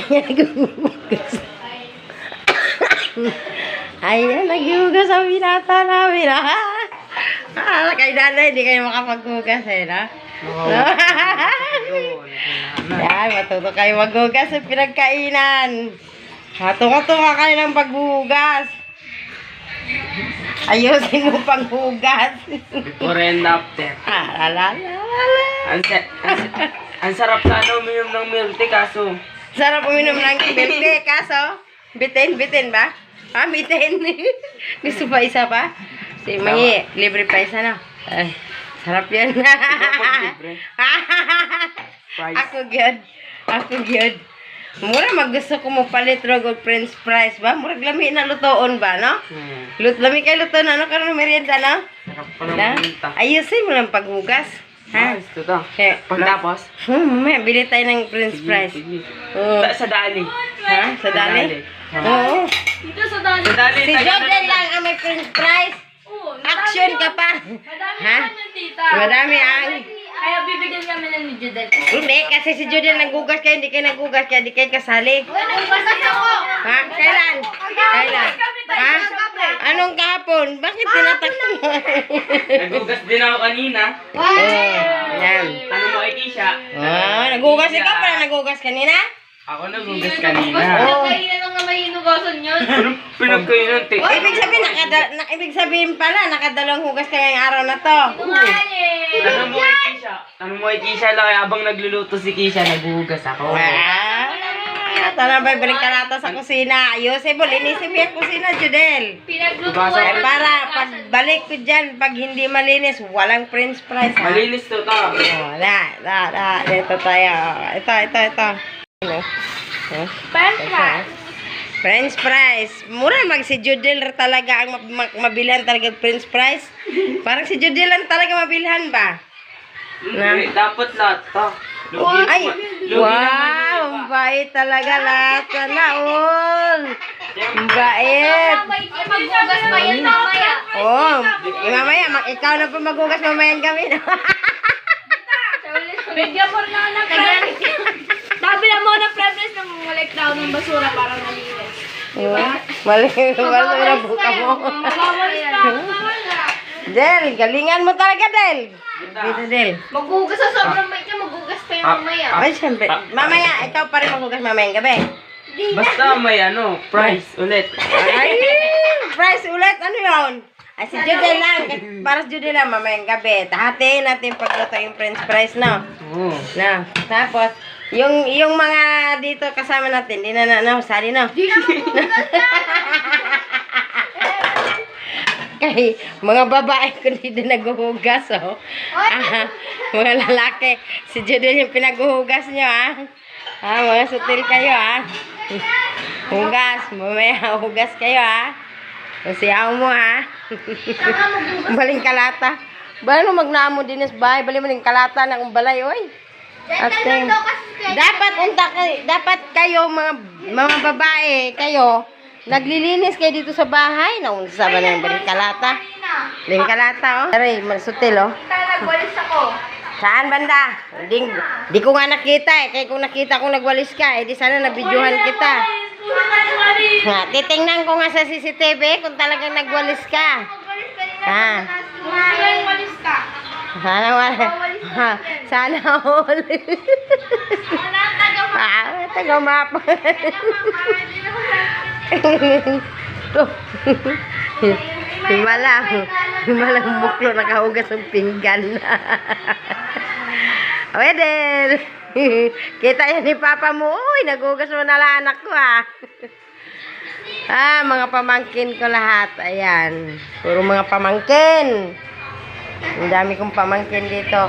Naghuhugas. Ayan, naghuhugas ang binata namin, ha? Kay nanay, hindi kayo makapaghugas, eh, no? No? Yan, matuto kayo maghugas sa pinagkainan. Tunga-tunga kayo ng paghugas. Ayusin mo paghugas. Before and after. Ang sarap sana uminom ng milk tea, kaso sarap uminom ng milk tea, kaso bitin ba? Bitin. Gusto pa isa pa? Si Mangi, libre pa isa, no? Ay, sarap yan. Ako good. Mura maggusto ko mo palit rogog french fries ba? Mura lami na lutoon ba, no? Lami kay luto na, no? Karon merienda, no? sarap pa naman minta. Ayusin mo lang paghugas. Ha? Ito to. Kaya, Pagtapos? Mamaya, bili tayo ng french fries. Sige. Oo. Sa dali. Ha? Sa dali? Oo. Dito sa dali. Sa dali. Si Jordan lang ang may french fries. Oo, Action ka pa. Madami Ha? naman yung tita. Madami ang... Kaya bibigyan kami ng ni Judel. Hindi, kasi si Jordan naghugas kayo, hindi kayo naghugas, kaya hindi kayo kasali. Nagbasan ako. Ha? Kailan? Ha? Anong kahapon? Bakit tinatakpan mo? Nagugas din ako kanina. Yan. Tanong mo kay Kisha. Naghugas ikaw pala naghugas kanina? Ako nagugas kanina. Kailan lang naman hinugasan yun? Anong pinagkainan? Ibig sabihin pala, nakadalawang hugas ka ngayong araw na to. Tanong mo kay Kisha. Tanong mo kay Kisha lang, habang nagluluto si Kisha, naghuhugas ako. Tara ba, balik ka nata sa kusina. Ayusin mo, linisin mo yung kusina, Judel. Pinaglutuan. Para pagbalik ko dyan, pag hindi malinis, walang french fries. Ha? Malinis to ta. Wala. Ito tayo. Ito. French fries. Mura si Judel talaga ang mabilhan talaga french fries. Parang si Judel lang talaga mabilhan ba? Dapat lahat to. Ay, wow, ang bait talaga lahat na all. Ang bait. Maghugas pa yan mamaya. Oh, mamaya, ikaw na po maghugas mamayang gabi. Bigyan mo na ng premise. Sabi na mo ng premise ng collect daw ng basura para malinis. Mali na buka mo. Del, galingan mo talaga, Del. Dito, Del. Maghugas sa sobrang bait niya, maghugas pa yung mamaya. Ay, siyempre. Mamaya, ikaw pa rin maghugas mamayang gabi. Basta may price ulit. Ay, price ulit. Ano yun? Ay, si Judy lang. Para si Judy lang, mamayang gabi. Hatiin natin pagluto yung french fries, no? Na. Tapos, yung mga dito kasama natin, di na sali, no? Di na maghugas yan. Kay mga babae ko dito naghuhugas, oh. Mga lalaki. Si Judy yung pinaghuhugas nyo, mga sutil kayo, Hugas. Mamaya hugas kayo, Siyaw mo, Baling kalata. Bala no magnamo din sa bahay. Bali mo ng kalata ng balay, oy. Ate. Dapat kayo, mga babae, kayo, naglilinis kayo dito sa bahay. Naunsa ba na yung baling kalata? Baling kalata, oh. Aray, masutil, oh. Nagwalis ako. Saan banda? Di ko nga nakita, Kaya kung nakita kong nagwalis ka, di sana nabidyohan kita. Titingnan ko nga sa CCTV kung talagang nagwalis ka. Nagwalis ka. Sana wala. Sana huli. Tagamap. Himalang buklo nakahugas ng pinggan. Wedel. Kita yan ni Papa mo. Uy, naghugas mo na lang anak ko, mga pamangkin ko lahat. Ayan. Puro mga pamangkin. Ang dami kong pamangkin dito.